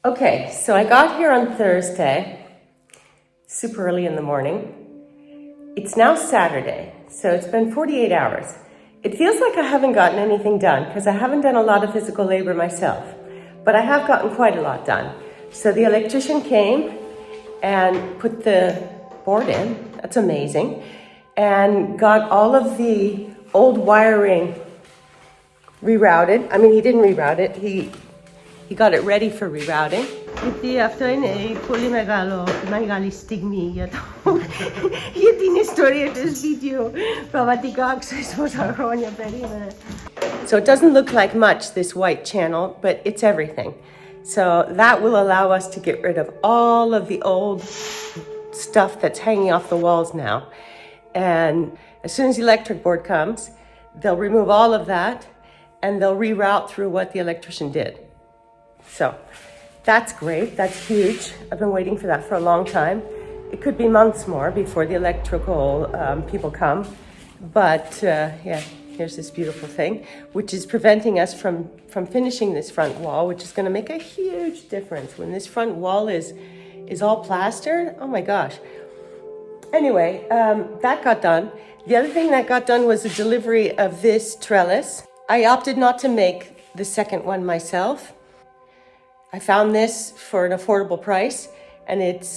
Okay, so I got here on Thursday, super early in the morning. It's now Saturday, so it's been 48 hours. It feels like I haven't gotten anything done because I haven't done a lot of physical labor myself, but I have gotten quite a lot done. So the electrician came and put the board in, that's amazing, and got all of the old wiring rerouted. I mean, he didn't reroute it, he got it ready for rerouting. Γιατί αυτό είναι πολύ μεγάλη στιγμή για την ιστορία της βίντεο. Πραγματικά ξέρεις πόσα χρόνια περίμενε. So it doesn't look like much, this white channel, but it's everything. So that will allow us to get rid of all of the old stuff that's hanging off the walls now. And as soon as the electric board comes, they'll remove all of that and they'll reroute through what the electrician did. So that's great, that's huge. I've been waiting for that for a long time. It could be months more before the electrical people come. But yeah, here's this beautiful thing, which is preventing us from finishing this front wall, which is gonna make a huge difference. When this front wall is all plastered, oh my gosh. Anyway, that got done. The other thing that got done was the delivery of this trellis. I opted not to make the second one myself. I found this for an affordable price, and it's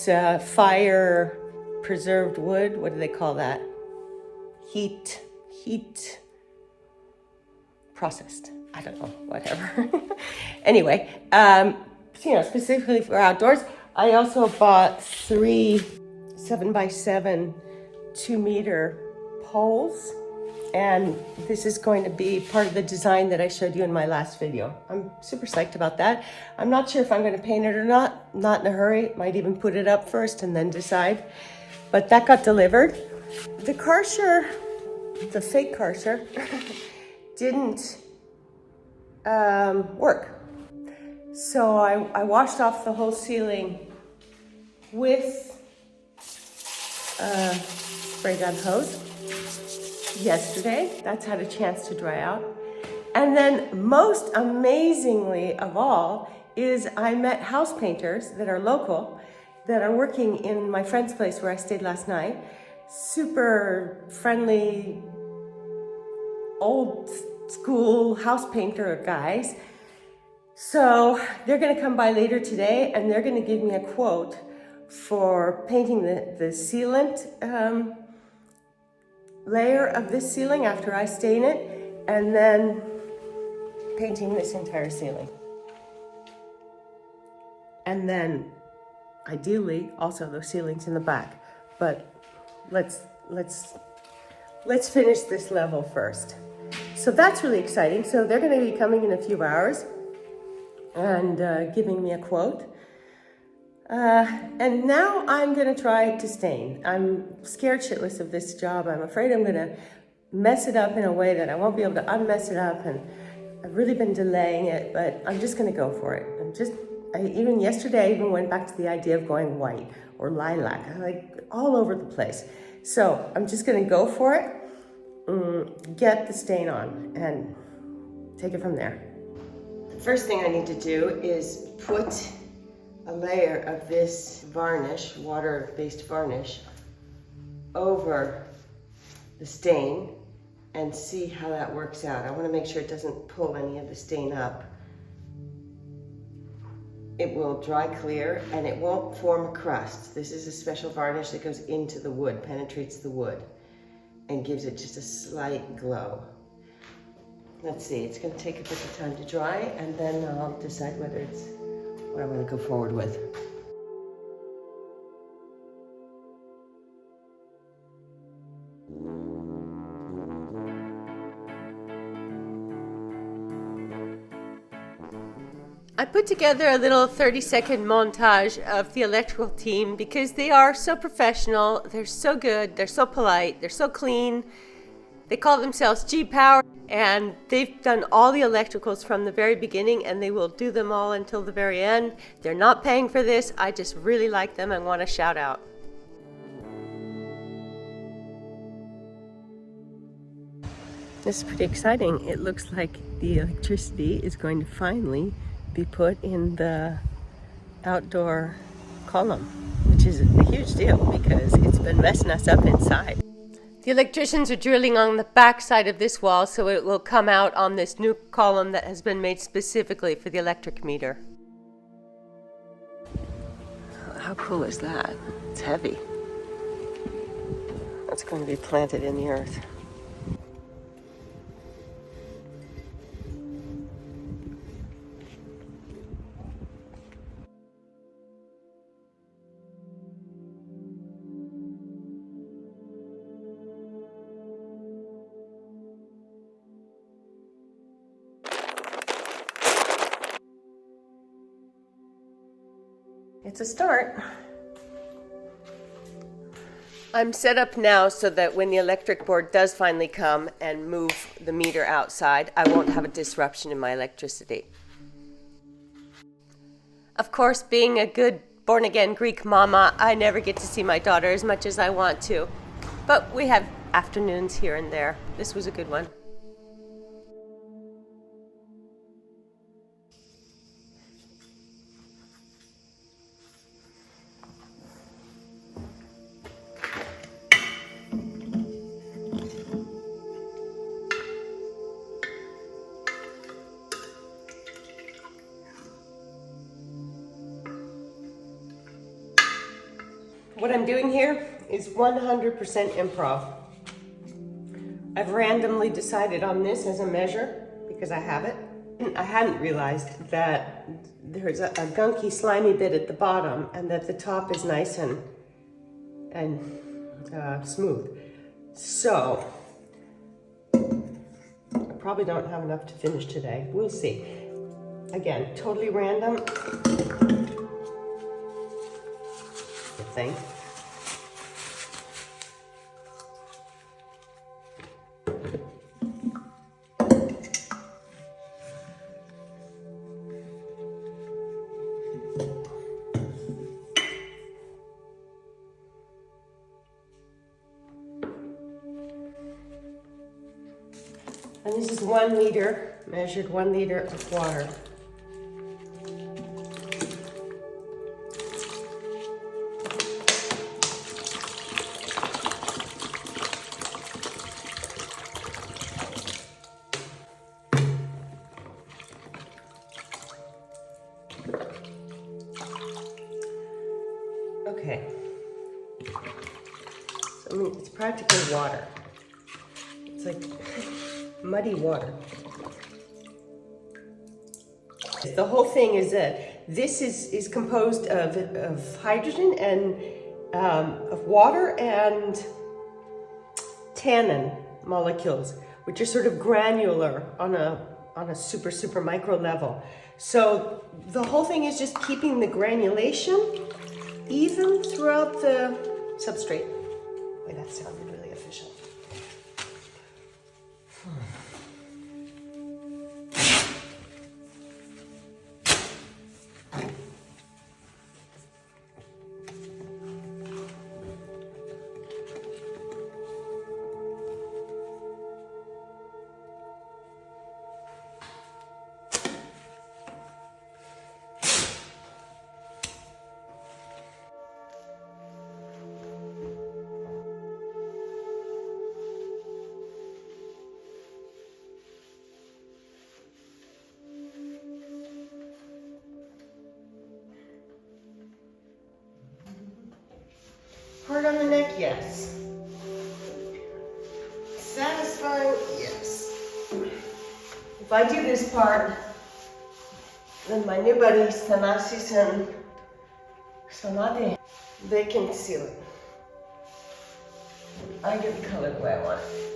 fire preserved wood. What do they call that? Heat processed. I don't know, whatever. Anyway, specifically for outdoors. I also bought 3 7x7 2-meter poles. And this is going to be part of the design that I showed you in my last video. I'm super psyched about that. I'm not sure if I'm going to paint it or not. Not in a hurry. Might even put it up first and then decide. But that got delivered. The Karcher, the fake Karcher, didn't work. So I washed off the whole ceiling with a spray gun hose yesterday. That's had a chance to dry out. And then most amazingly of all is I met house painters that are local, that are working in my friend's place where I stayed last night. Super friendly, old school house painter guys. So they're gonna come by later today and they're gonna give me a quote for painting the sealant layer of this ceiling after I stain it, and then painting this entire ceiling. And then ideally also those ceilings in the back. But let's finish this level first. So that's really exciting. So they're going to be coming in a few hours and giving me a quote. And now I'm going to try to stain. I'm scared shitless of this job. I'm afraid I'm going to mess it up in a way that I won't be able to unmess it up. And I've really been delaying it, but I'm just going to go for it. Even yesterday, I even went back to the idea of going white or lilac, like all over the place. So I'm just going to go for it, get the stain on, and take it from there. The first thing I need to do is put a layer of this varnish, water-based varnish, over the stain and see how that works out. I want to make sure it doesn't pull any of the stain up. It will dry clear and it won't form a crust. This is a special varnish that goes into the wood, penetrates the wood, and gives it just a slight glow. Let's see, it's going to take a bit of time to dry, and then I'll decide whether it's what I'm going to go forward with. I put together a little 30-second montage of the electrical team because they are so professional, they're so good, they're so polite, they're so clean. They call themselves G-Power, and they've done all the electricals from the very beginning, and they will do them all until the very end. They're not paying for this. I just really like them and want to shout out. This is pretty exciting. It looks like the electricity is going to finally be put in the outdoor column, which is a huge deal because it's been messing us up inside. The electricians are drilling on the back side of this wall so it will come out on this new column that has been made specifically for the electric meter. How cool is that? It's heavy. It's going to be planted in the earth. It's a start. I'm set up now so that when the electric board does finally come and move the meter outside, I won't have a disruption in my electricity. Of course, being a good born-again Greek mama, I never get to see my daughter as much as I want to. But we have afternoons here and there. This was a good one. What I'm doing here is 100% improv. I've randomly decided on this as a measure because I have it. I hadn't realized that there's a gunky, slimy bit at the bottom and that the top is nice and smooth. So, I probably don't have enough to finish today. We'll see. Again, totally random. Thing. And this is 1 liter, measured 1 liter of water. Okay, so I mean, it's practically water. It's like muddy water. The whole thing is that this is composed of hydrogen and of water and tannin molecules, which are sort of granular on a super micro level. So the whole thing is just keeping the granulation even throughout the substrate. Boy, that sounded really official. Hard on the neck, yes. Satisfying, yes. If I do this part, then my new buddies, Thanasis and Samadi, they can seal it. I get the color the way I want it.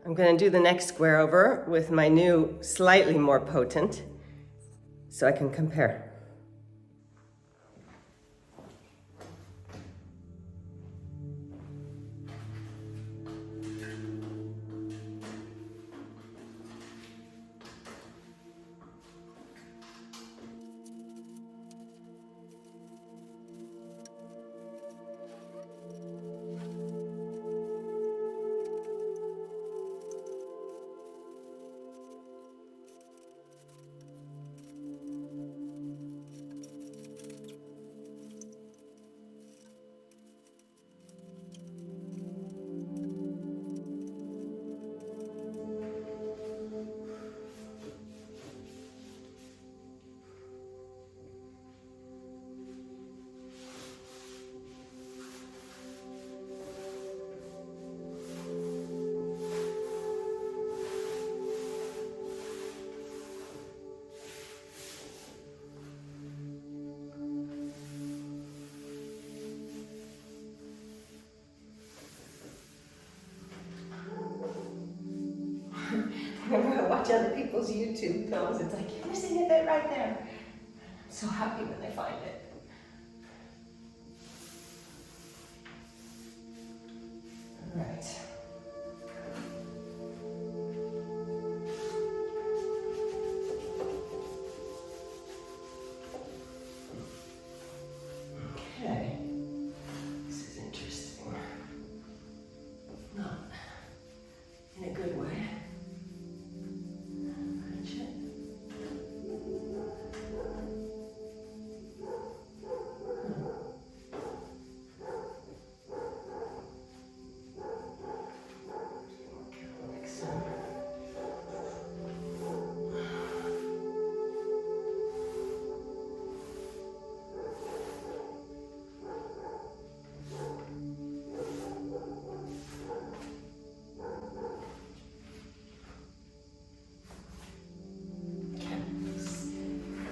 I'm gonna do the next square over with my new, slightly more potent, so I can compare. Whenever I watch other people's YouTube films, it's like, you're missing a bit right there. I'm so happy when they find it. All right. Okay. This is interesting. Not in a good way.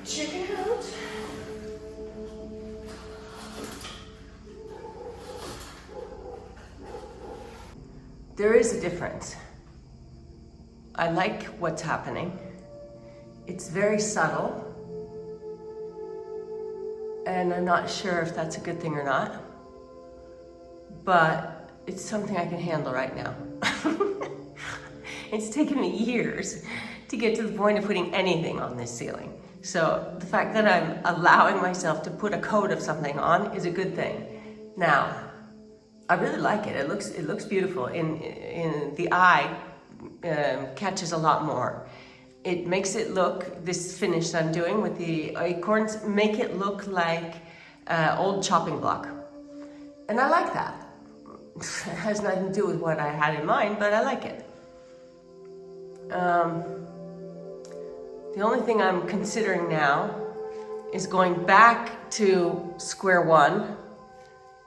Check it out. There is a difference. I like what's happening. It's very subtle, and I'm not sure if that's a good thing or not, but it's something I can handle right now. It's taken me years to get to the point of putting anything on this ceiling. So the fact that I'm allowing myself to put a coat of something on is a good thing. Now, I really like it. It looks beautiful. In the eye, catches a lot more. It makes it look, this finish that I'm doing with the acorns, make it look like old chopping block. And I like that. It has nothing to do with what I had in mind, but I like it. The only thing I'm considering now is going back to square one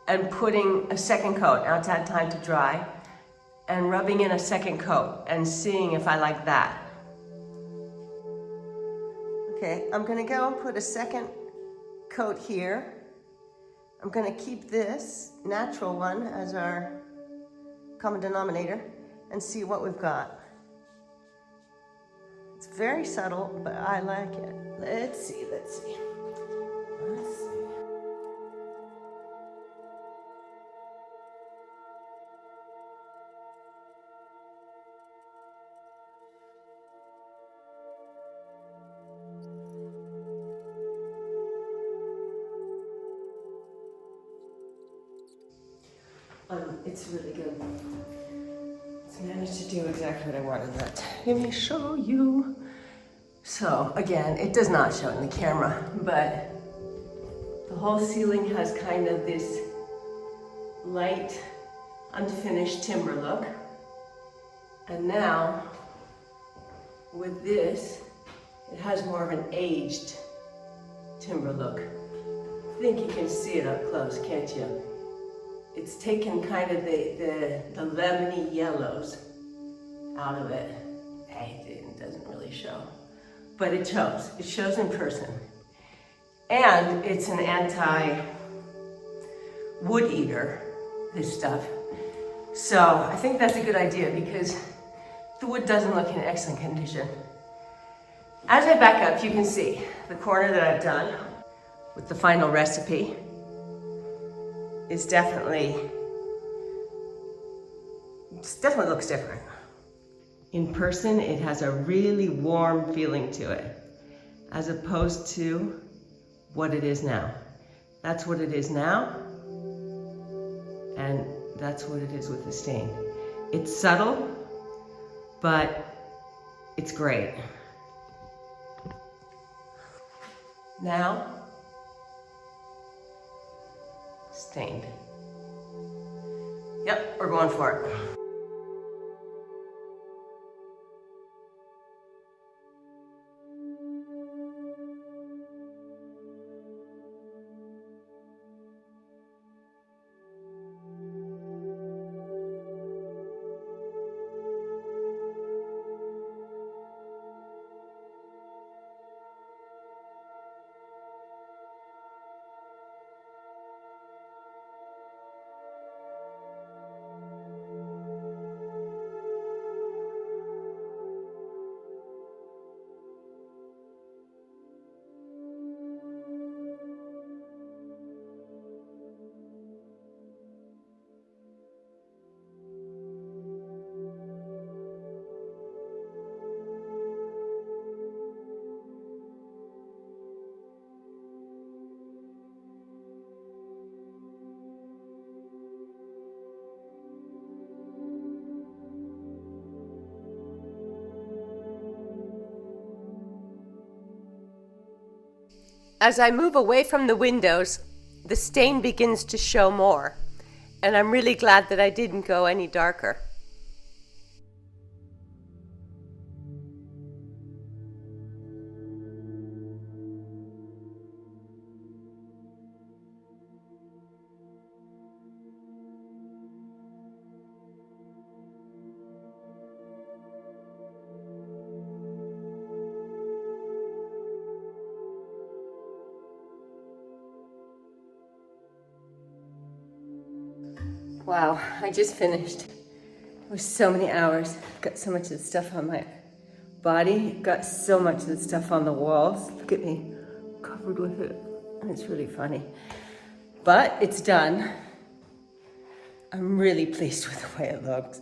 and putting a second coat. Now it's had time to dry, and rubbing in a second coat and seeing if I like that. Okay, I'm gonna go and put a second coat here. I'm gonna keep this natural one as our common denominator and see what we've got. It's very subtle, but I like it. Let's see. It's really good. It's managed to do exactly what I wanted. Let me show you. So again, it does not show in the camera, but the whole ceiling has kind of this light, unfinished timber look. And now, with this, it has more of an aged timber look. I think you can see it up close, can't you? It's taken kind of the lemony yellows out of it. Hey, it doesn't really show, but it shows. It shows in person. And it's an anti-wood eater, this stuff. So I think that's a good idea, because the wood doesn't look in excellent condition. As I back up, you can see the corner that I've done with the final recipe is definitely looks different. In person, it has a really warm feeling to it, as opposed to what it is now. That's what it is now, and that's what it is with the stain. It's subtle, but it's great. Now, stained. Yep, we're going for it. As I move away from the windows, the stain begins to show more, and I'm really glad that I didn't go any darker. Wow, I just finished. It was so many hours. Got so much of the stuff on my body. Got so much of the stuff on the walls. Look at me, covered with it. It's really funny. But it's done. I'm really pleased with the way it looks.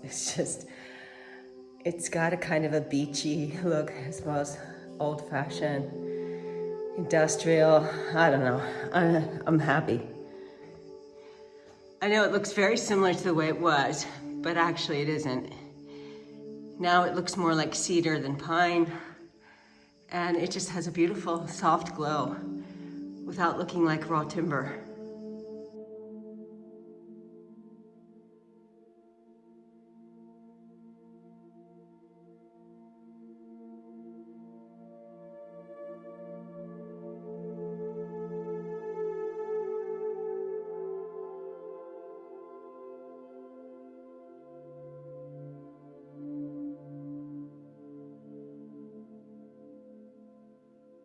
It's got a kind of a beachy look as well as old-fashioned, industrial. I don't know. I'm happy. I know it looks very similar to the way it was, but actually it isn't. Now it looks more like cedar than pine, and it just has a beautiful soft glow without looking like raw timber.